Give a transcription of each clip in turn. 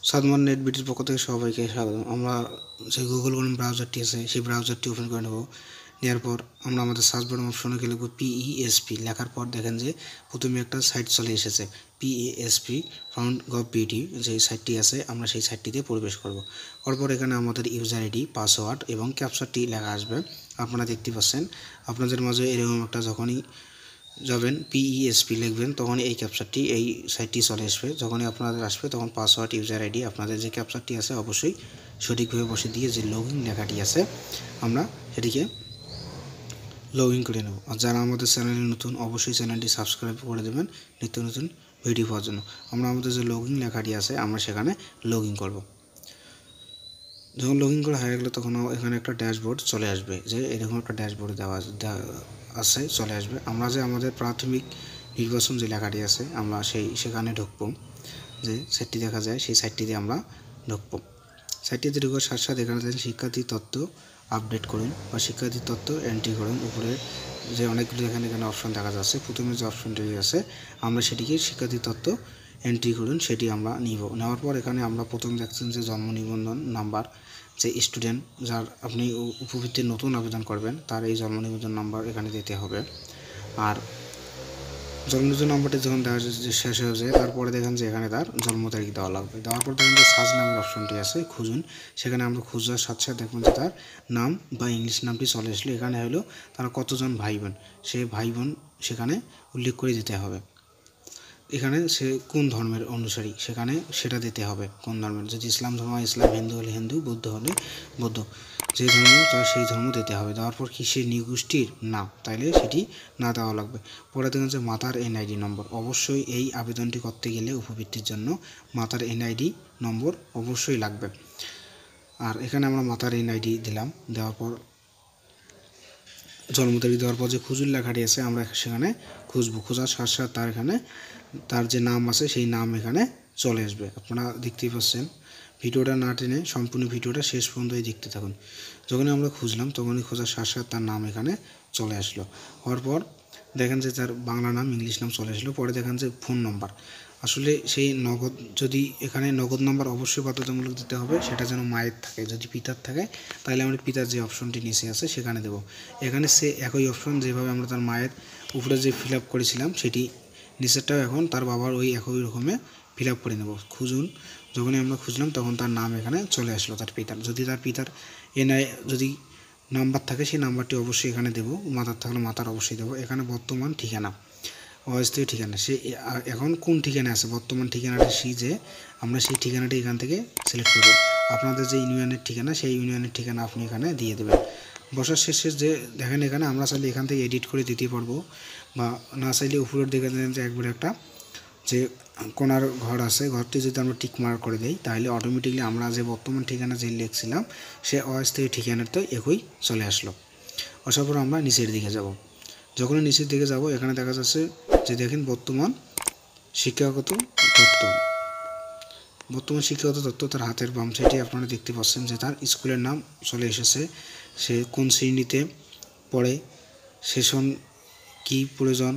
Sadman net বিটির পক্ষ থেকে সবাইকে স্বাগত। আমরা যে গুগল ক্রোম ব্রাউজারটি আছে সেই ব্রাউজারটি ওপেন করে নেব। নেওয়ার পর আমরা আমাদের সার্চ বাটন অপশনে গিয়ে লিখব PESP। লেখার পর দেখেন যে প্রথমে একটা সাইট চলে এসেছে PESP ফাউন্ড গভ বিডি, যে সাইটটি আছে আমরা সেই সাইটটিতে প্রবেশ করব। তারপর এখানে আমাদের ইউজার আইডি, পাসওয়ার্ড এবং ক্যাপচারটি লেখা আসবে। আপনারা দেখতে পাচ্ছেন আপনাদের মাঝে এরকম একটা যখনই যাবেন PESP লিখবেন তখন এই ক্যাপচারটি এই সাইটটি চলে আসবে। যখনই আপনাদের আসবে তখন পাসওয়ার্ড, ইউজার আইডি, আপনাদের যে ক্যাপচারটি আছে অবশ্যই সঠিকভাবে বসে দিয়ে যে লগইন লেখাটি আছে আমরা সেটিকে লগইন করে নেব। আর যারা আমাদের চ্যানেলে নতুন অবশ্যই চ্যানেলটি সাবস্ক্রাইব করে দেবেন নিত্য নতুন ভিডিও পাওয়ার জন্য। আমরা আমাদের যে লগইন লেখাটি আছে আমরা সেখানে লগইন করব। যখন লগইন করা হয়ে গেলে তখন এখানে একটা ড্যাশবোর্ড চলে আসবে, যে এরকম একটা ড্যাশবোর্ড দেওয়া আছে চলে আসবে। আমরা যে আমাদের প্রাথমিক নির্বাচন যে লেখাটি আছে আমরা সেখানে ঢুকবো, যে সাইটটি দেখা যায় সেই সাইটটিতে আমরা ঢুকবো। সাইটটিতে ঢুকার সাথে সাথে এখানে শিক্ষার্থীর তথ্য আপডেট করুন বা শিক্ষার্থীর তথ্য এন্ট্রি করুন। উপরে যে অনেকগুলো এখানে অপশন দেখা যাচ্ছে, প্রথমে যে অপশনটি আছে আমরা সেটিকে শিক্ষার্থীর তথ্য এন্ট্রি করুন সেটি আমরা নিব। নেওয়ার পর এখানে আমরা প্রথম দেখছেন যে জন্ম নিবন্ধন নাম্বার, যে স্টুডেন্ট যার আপনি উপবৃত্তির নতুন আবেদন করবেন তার এই জন্ম নিবন্ধন নাম্বার এখানে দিতে হবে। আর জন্ম নিবন্ধন নাম্বারটি যখন দেওয়া শেষ হয়ে যায় তারপরে দেখেন যে এখানে তার জন্ম তারিখ দেওয়া লাগবে। দেওয়ার পর দেখেন যে সার্চ নামের অপশনটি আছে, খুঁজুন। সেখানে আমরা খোঁজার সাথে সাথে দেখবেন যে তার নাম বা ইংলিশ নামটি চলে আসলো। এখানে হলো তারা কতজন ভাই বোন, সেই ভাই বোন সেখানে উল্লেখ করে দিতে হবে। এখানে সে কোন ধর্মের অনুসারী সেখানে সেটা দিতে হবে, কোন ধর্মের। যদি ইসলাম ধর্ম ইসলাম, হিন্দু হলে হিন্দু, বৌদ্ধ হলে বৌদ্ধ, যে ধর্ম তার সেই ধর্ম দিতে হবে। দেওয়ার পর কি সে নিগোষ্ঠীর না, তাইলে সেটি না দেওয়া লাগবে। পরে দেখেন যে মাতার NID নম্বর, অবশ্যই এই আবেদনটি করতে গেলে উপবৃত্তির জন্য মাতার NID নম্বর অবশ্যই লাগবে। আর এখানে আমরা মাতার NID দিলাম। দেওয়ার পর জন্ম তারিখ দেওয়ার পর যে খুঁজুর লেখাটি আছে আমরা সেখানে খুঁজবো। খোঁজার সাথে সাথে তার এখানে তার যে নাম আছে সেই নাম এখানে চলে আসবে। আপনারা দেখতেই পাচ্ছেন। ভিডিওটা না টেনে সম্পূর্ণ ভিডিওটা শেষ পর্যন্তই দেখতে থাকুন। যখনই আমরা খুঁজলাম তখনই খোঁজার সাথে সাথে তার নাম এখানে চলে আসলো। হওয়ার পর দেখেন যে তার বাংলা নাম, ইংলিশ নাম চলে আসলো। পরে দেখেন যে ফোন নম্বর, আসলে সেই নগদ, যদি এখানে নগদ নাম্বার অবশ্যই বাধ্যতামূলক দিতে হবে, সেটা যেন মায়ের থাকে। যদি পিতার থাকে তাহলে আমরা পিতার যে অপশনটি নিচে আছে সেখানে দেব। এখানে সে একই অপশন যেভাবে আমরা তার মায়ের উপরে যে ফিল আপ করেছিলাম সেটি নিচেরটাও এখন তার বাবার ওই একই রকমে ফিল আপ করে নেব। খুঁজুন। যখনই আমরা খুঁজলাম তখন তার নাম এখানে চলে আসলো, তার পিতার। যদি তার পিতার যদি নাম্বার থাকে সেই নাম্বারটি অবশ্যই এখানে দেব। মাতার থাকলে মাতার অবশ্যই দেবো। এখানে বর্তমান ঠিকানা, অস্থায়ী ঠিকানা, সে এখন কোন ঠিকানা আছে বর্তমান ঠিকানাটা যে আমরা সেই ঠিকানাটি এখান থেকে সিলেক্ট করব। আপনাদের যে ইউনিয়নের ঠিকানা সেই ইউনিয়নের ঠিকানা আপনি এখানে দিয়ে দেবেন। বসার শেষে যে দেখেন এখানে আমরা চাইলে এখান থেকে এডিট করে দিতে পারবো, বা না চাইলে উপরের দিকে যে একবারে একটা যে কোনার ঘর আছে, ঘরটি যদি আমরা টিক মার্ক করে দিই তাহলে অটোমেটিকলি আমরা যে বর্তমান ঠিকানা যে লিখছিলাম সে অস্থায়ী ঠিকানাতে একই চলে আসলো। আসার পর আমরা নিচের দিকে যাব। যখন নিচের দিকে যাব এখানে দেখা যাচ্ছে যে দেখেন বর্তমান শিক্ষাগত তথ্য, তার হাতের বাম সাইডে আপনারা দেখতে পাচ্ছেন যে তার স্কুলের নাম চলে এসেছে, সে কোন শ্রেণীতে পড়ে, সেশন কি প্রয়োজন,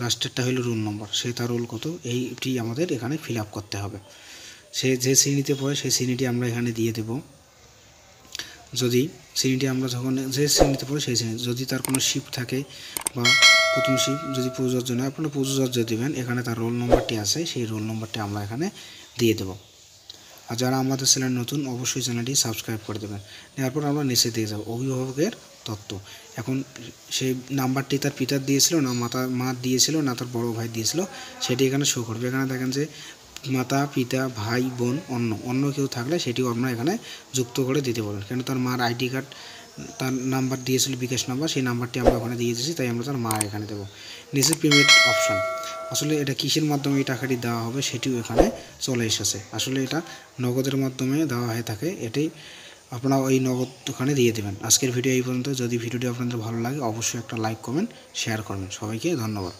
লাস্টেরটা হলো রোল নম্বর, সে তার রোল কত, এইটি আমাদের এখানে ফিল আপ করতে হবে। সে যে শ্রেণীতে পড়ে সেই শ্রেণীটি আমরা এখানে দিয়ে দেব। যদি শ্রেণীটি আমরা যখন যে শ্রেণীতে পড়ে সেই শ্রেণী, যদি তার কোনো শিফট থাকে বা প্রথম শিফট যদি প্রযোজ্য নয় আপনারা প্রযোজ্য দেবেন। এখানে তার রোল নম্বরটি আছে সেই রোল নম্বরটি আমরা এখানে দিয়ে দেব। আর যারা আমাদের চ্যানেল নতুন অবশ্যই চ্যানেলটি সাবস্ক্রাইব করে দেবেন। এরপর আমরা নিচে দিয়ে যাব অভিভাবকের তথ্য। এখন সেই নাম্বারটি তার পিতার দিয়েছিল না মা দিয়েছিল না তার বড় ভাই দিয়েছিল সেটি এখানে শো করবে। এখানে দেখেন যে মাতা, পিতা, ভাই, বোন, অন্য কেউ থাকলে সেটিও আমরা এখানে যুক্ত করে দিতে পারবেন। কেন তার মার ID কার্ড তার নাম্বার দিয়েছিল বিকাশ নাম্বার, সেই নাম্বারটি আমরা ওখানে দিয়ে দিয়েছি, তাই আমরা তার মা এখানে দেবো। নিচে পেমেন্ট অপশান, আসলে এটা কিসের মাধ্যমে এই টাকাটি দেওয়া হবে সেটিও এখানে চলে এসেছে। আসলে এটা নগদের মাধ্যমে দেওয়া হয়ে থাকে, এটাই আপনারা ওই নগদ ওখানে দিয়ে দেবেন। আজকের ভিডিও এই পর্যন্ত। যদি ভিডিওটি আপনাদের ভালো লাগে অবশ্যই একটা লাইক, কমেন্ট, শেয়ার করবেন। সবাইকে ধন্যবাদ।